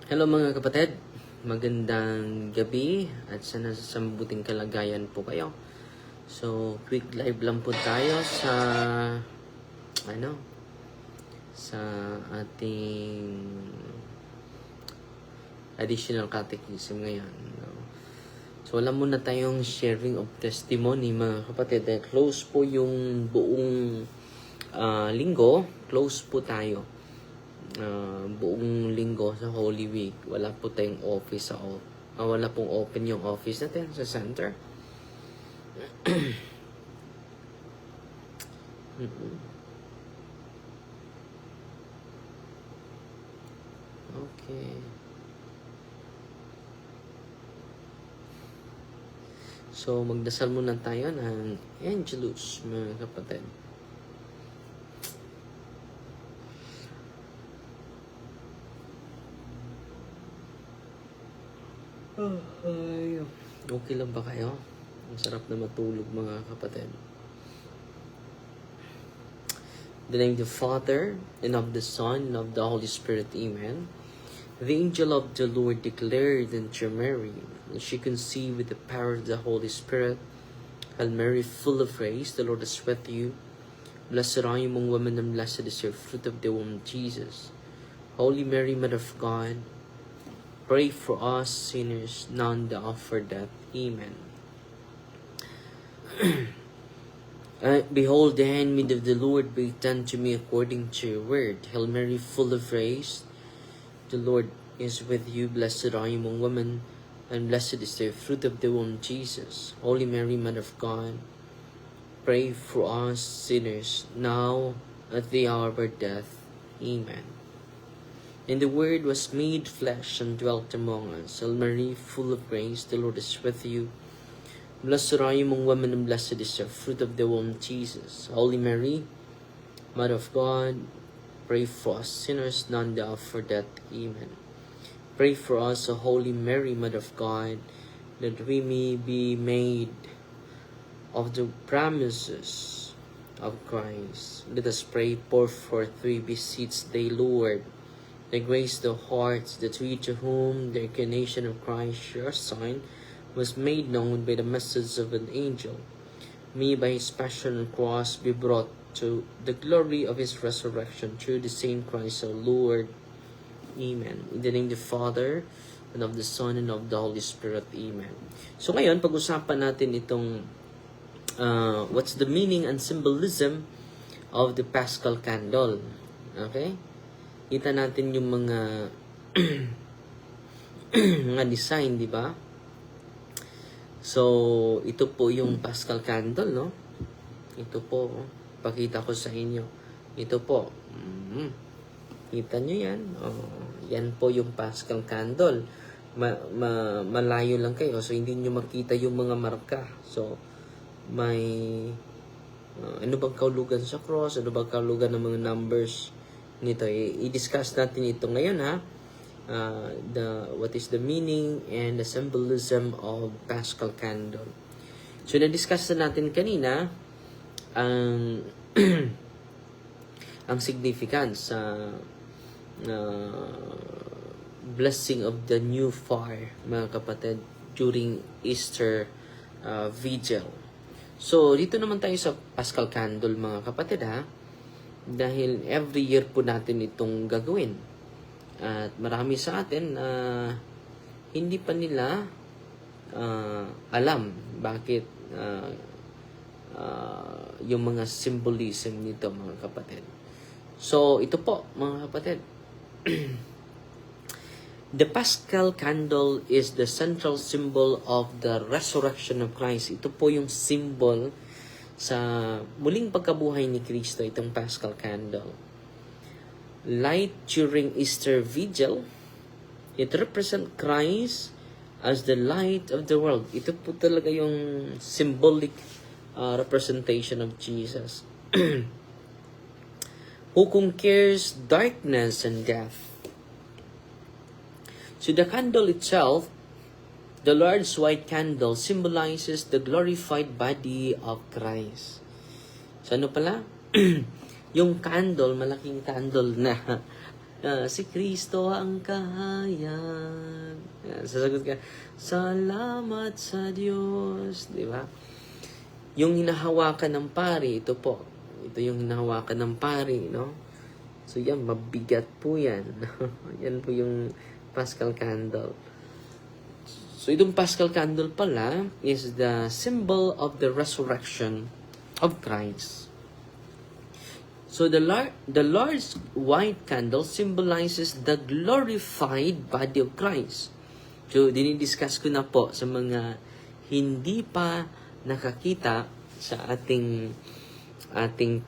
Hello mga kapatid, magandang gabi at sana sa mabuting kalagayan po kayo. So, quick live lang po tayo sa sa ating additional catechism ngayon. No? So, wala muna tayong sharing of testimony mga kapatid. Close po yung buong linggo, close po tayo. Buong linggo sa Holy Week, wala po tayong office wala pong open yung office natin sa center. Okay. So, magdasal muna tayo ng Angelus, mga kapatid. Okay lang ba kayo? Ang sarap na matulog mga kapatid. In the name of the Father, and of the Son, and of the Holy Spirit. Amen. The angel of the Lord declared unto Mary, and she conceived with the power of the Holy Spirit. Hail Mary, full of grace, the Lord is with you. Blessed are you among women, and blessed is your fruit of the womb, Jesus. Holy Mary, Mother of God, pray for us sinners, now and the hour of death. Amen. Behold, the handmaid of the Lord, be it done to me according to your word. Hail Mary, full of grace, the Lord is with you. Blessed are you among women, and blessed is the fruit of the womb, Jesus. Holy Mary, Mother of God, pray for us sinners, now at the hour of our death. Amen. And the Word was made flesh and dwelt among us. Hail Mary, full of grace, the Lord is with you. Blessed are you among women, and blessed is the fruit of the womb, Jesus. Holy Mary, Mother of God, pray for us sinners, now and the hour of our death. Amen. Pray for us, O Holy Mary, Mother of God, that we may be made of the promises of Christ. Let us pray. Pour forth, we beseech thee, Lord, the grace the hearts that we to whom the incarnation of Christ your Son was made known by the message of an angel, may by his passion and cross be brought to the glory of his resurrection through the same Christ our Lord. Amen. In the name of the Father, and of the Son, and of the Holy Spirit. Amen. So ngayon, pag-usapan natin itong what's the meaning and symbolism of the Paschal Candle. Okay? Kita natin yung mga mga design, di ba? So, ito po yung Paschal Candle, no? Ito po, pakita ko sa inyo. Ito po. Kita nyo yan? Yan po yung Paschal Candle. Malayo lang kayo, so hindi nyo makita yung mga marka. So, may ano bang kaulugan sa cross? Ano bang kaulugan ng mga numbers nito? I-discuss natin ito ngayon, ha? What is the meaning and the symbolism of Paschal Candle. So, na-discuss na natin kanina ang ang significance sa blessing of the new fire, mga kapatid, during Easter Vigil. So, dito naman tayo sa Paschal Candle, mga kapatid, ha? Dahil every year po natin itong gagawin. At marami sa atin hindi pa nila alam bakit yung mga symbolism nito, mga kapatid. So, ito po, mga kapatid. The Paschal Candle is the central symbol of the resurrection of Christ. Ito po yung symbol sa muling pagkabuhay ni Kristo, itong Paschal Candle. Light during Easter Vigil, it represents Christ as the light of the world. Ito po talaga yung symbolic representation of Jesus. Who conquers darkness and death. So the candle itself, the large white candle, symbolizes the glorified body of Christ. So ano pala? Yung candle, malaking candle na Si Kristo ang kahayag. Sasagot ka, salamat sa Diyos. Di ba? Yung hinahawakan ng pari, ito po. Ito yung hinahawakan ng pari, no? So yan, mabigat po yan. Yan po yung Paschal Candle. So itong Paschal Candle pala is the symbol of the resurrection of Christ. So the large white candle symbolizes the glorified body of Christ. So dinidiscuss ko na po sa mga hindi pa nakakita sa ating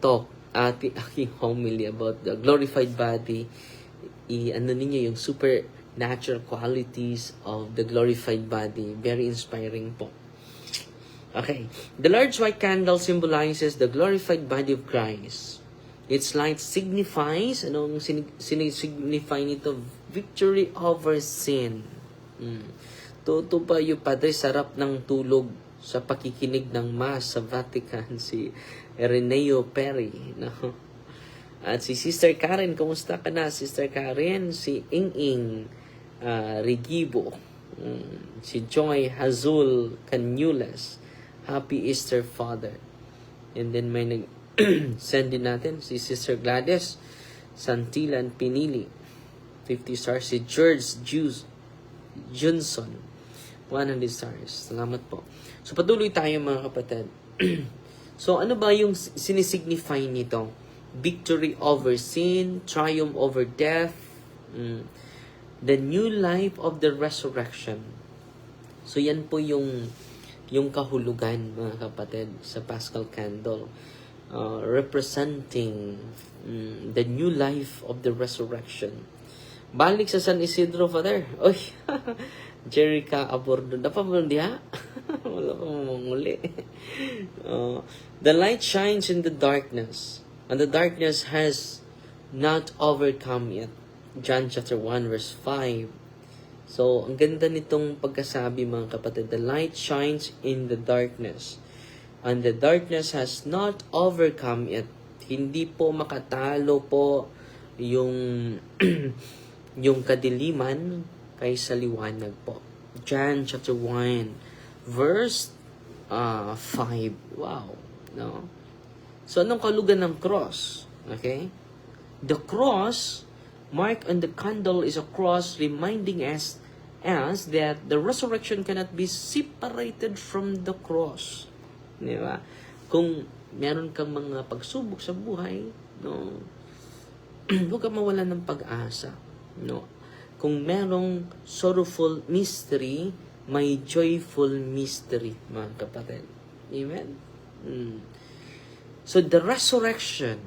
talk, aking homily about the glorified body. Ano ninyo yung supernatural qualities of the glorified body. Very inspiring po. Okay. The large white candle symbolizes the glorified body of Christ. Its light signifies, anong signify nito? Victory over sin. Toto pa yung Padre, sarap ng tulog sa pakikinig ng Mass sa Vatican, si Ireneo Perry. No? At si Sister Karen, kumusta ka na, Sister Karen? Si Ing Rigibo. Si Joy Hazul Canulas. Happy Easter, Father. And then may send din natin si Sister Gladys Santilan Pinili. 50 stars. Si George Johnson. 100 stars. Salamat po. So, patuloy tayo mga kapatid. So, ano ba yung sinisignify nito? Victory over sin, triumph over death, the new life of the resurrection. So, yan po yung kahulugan, mga kapatid, sa Paschal Candle. Representing the new life of the resurrection. Balik sa San Isidro, Father. Oy, Jerica Abordo. Dapat mo diha? Wala pa mamanguli. The light shines in the darkness, and the darkness has not overcome it. John chapter 1 verse 5. So, ang ganda nitong pagkasabi, mga kapatid. The light shines in the darkness, and the darkness has not overcome it. Hindi po makatalo po yung yung kadiliman kaysa liwanag po. John chapter 1 verse 5. Wow. No? So, anong kahulugan ng cross? Okay? The cross, marked on the candle, is a cross reminding us that the resurrection cannot be separated from the cross. Di ba? Kung meron kang mga pagsubok sa buhay, no, huwag kang mawalan ng pag-asa. No? Kung merong sorrowful mystery, may joyful mystery, mga kapatid. Amen? So, the resurrection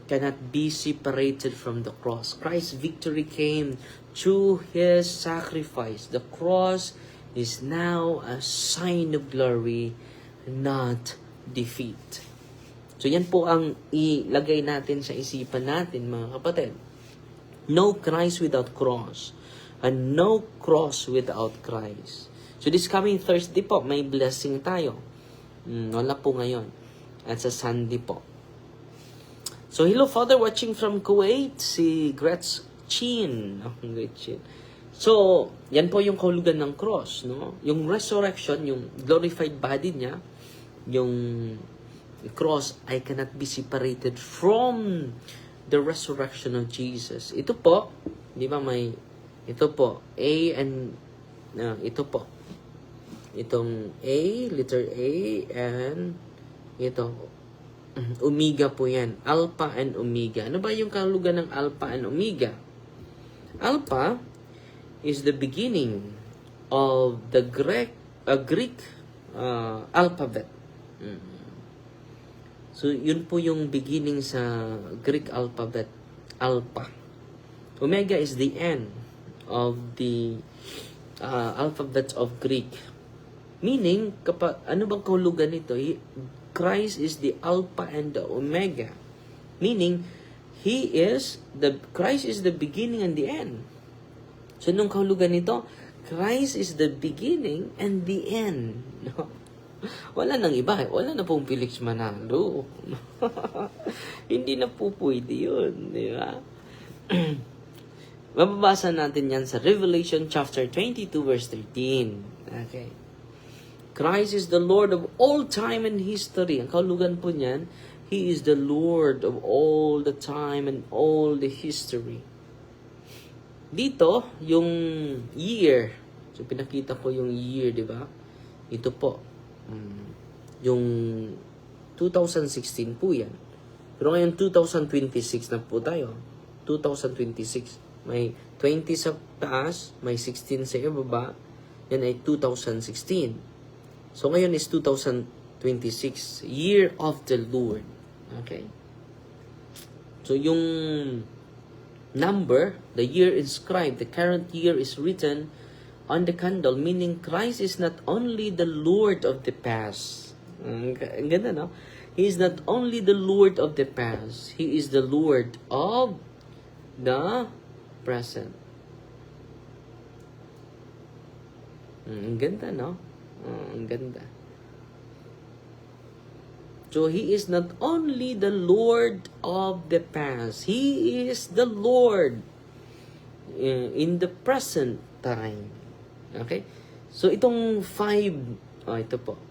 cannot be separated from the cross. Christ's victory came through His sacrifice. The cross is now a sign of glory, not defeat. So, yan po ang ilagay natin sa isipan natin, mga kapatid. No Christ without cross, and no cross without Christ. So, this coming Thursday po, may blessing tayo. Wala po ngayon. At sa Sunday po. So, hello, Father, watching from Kuwait, si Gretz Chin. So, yan po yung kahulugan ng cross, no? Yung resurrection, yung glorified body niya, yung cross ay cannot be separated from the resurrection of Jesus. Ito po, di ba ito po, A and, ito po. Itong A, letter A, and ito, omega po yan. Alpha and omega. Ano ba yung kahulugan ng alpha and omega? Alpha is the beginning of the Greek alphabet. So, yun po yung beginning sa Greek alphabet, alpha. Omega is the end of the alphabet of Greek. Meaning, ano bang kahulugan nito? Christ is the alpha and the omega. Meaning, Christ is the beginning and the end. So, nung kahulugan nito, Christ is the beginning and the end. No? Wala nang iba. Wala na pong Felix Manalo. Hindi na po pwede yun. Di ba? Mababasa natin yan sa Revelation chapter 22 verse 13. Okay. Christ is the Lord of all time and history. Ang kahulugan po niyan, He is the Lord of all the time and all the history. Dito, yung year. So, pinakita ko yung year, di ba? Ito po. Yung 2016 po yan. Pero ngayon, 2026 na po tayo. 2026. May 20 sa taas, may 16 sa ibaba. Yan ay 2016. So, ngayon is 2026. Year of the Lord. Okay? So, yung number, the year inscribed, the current year is written on the candle, meaning Christ is not only the Lord of the past. Ang ganda, no? He is not only the Lord of the past. He is the Lord of the present. Ang ganda, no? Ang ganda. So, He is not only the Lord of the past. He is the Lord in the present time. Okay? So, itong 5, ito po.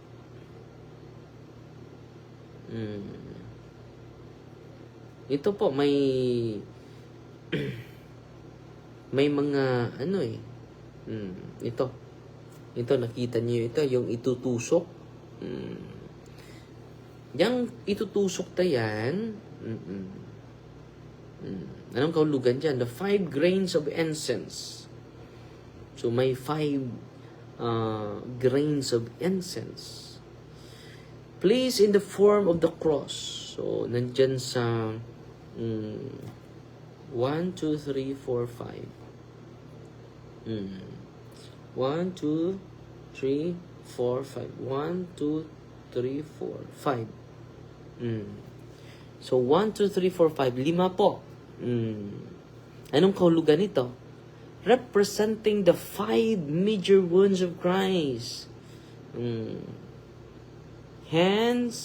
Ito po, may mga, ito, nakita niyo ito, yung itutusok. Yang itutusok ta yan, anong kahulugan dyan? The 5 grains of incense. So, may 5 grains of incense. Placed in the form of the cross. So, nandyan sa 1, 2, 3, 4, 5. 1, 2, 3, 4, 5. 1, 2, 3, 4, 5. So, 1, 2, 3, 4, 5. 5 po. Anong kahulugan nito? Representing the 5 major wounds of Christ. Hands,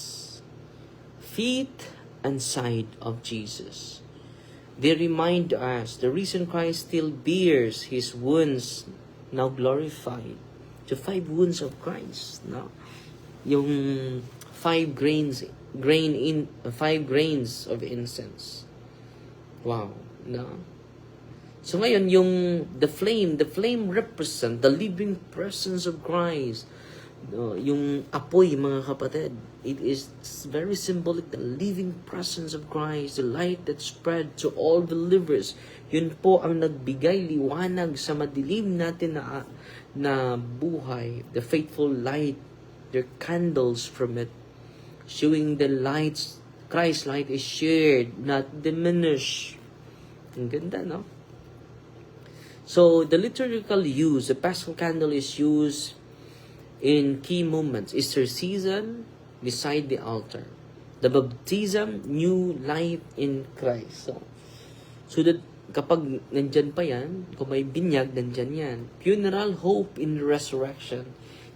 feet, and side of Jesus. They remind us the reason Christ still bears His wounds, now glorified. The 5 wounds of Christ. No? Yung 5 grains of incense. Wow. No? So ngayon, the flame represent the living presence of Christ. Yung apoy, mga kapatid, it is very symbolic, the living presence of Christ, the light that spread to all believers. Yun po ang nagbigay liwanag sa madilim natin na buhay. The faithful light, their candles from it, showing the lights, Christ's light is shared, not diminished. Ang ganda, no? So, the liturgical use, the Paschal candle is used in key moments. Easter season, beside the altar. The baptism, new life in Christ. So that kapag nandyan pa yan, kung may binyag, nandyan yan. Funeral, hope in resurrection.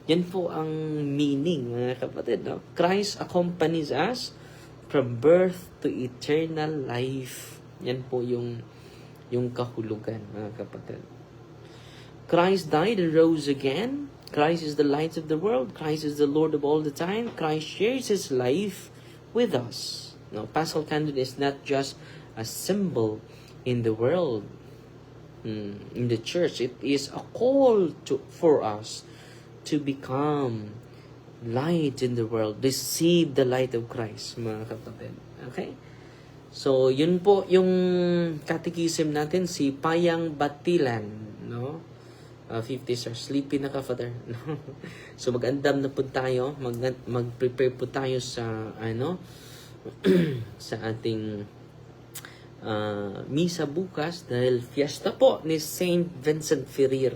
Yan po ang meaning, mga kapatid. No? Christ accompanies us from birth to eternal life. Yan po yung kahulugan, mga kapatid. Christ died and rose again. Christ is the light of the world. Christ is the Lord of all the time. Christ shares His life with us. Now, Paschal candle is not just a symbol in the world, in the church. It is a call for us to become light in the world. Receive the light of Christ, mga kapatid. Okay? So, yun po yung catechism natin, si Payang Batilan, no? 50 stars. Sleepy na ka, Father. So, mag-andam na po tayo. Mag-prepare po tayo sa, sa ating misa bukas dahil fiesta po ni Saint Vincent Ferrer.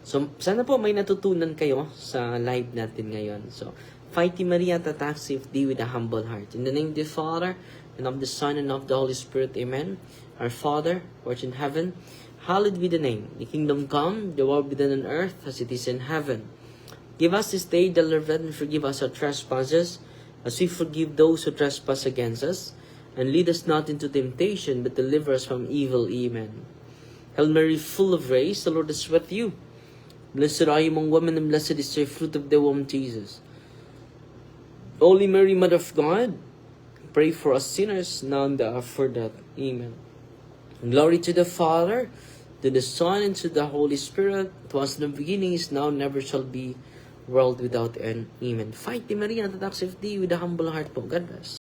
So, sana po may natutunan kayo sa live natin ngayon. So, Fighting Maria, tatak safety with a humble heart. In the name of the Father, and of the Son, and of the Holy Spirit. Amen. Our Father, who art in heaven, hallowed be the name. The kingdom come, the will be done on earth as it is in heaven. Give us this day daily bread, and forgive us our trespasses, as we forgive those who trespass against us. And lead us not into temptation, but deliver us from evil. Amen. Hail Mary, full of grace, the Lord is with you. Blessed are you among women, and blessed is the fruit of the womb, Jesus. Holy Mary, Mother of God, pray for us sinners, now and the hour of our death. Amen. Glory to the Father, to the Son, and to the Holy Spirit. It was in the beginning, is now, never shall be, world without end. Amen. Fight, Maria, the attacks of thee with a humble heart po. God bless.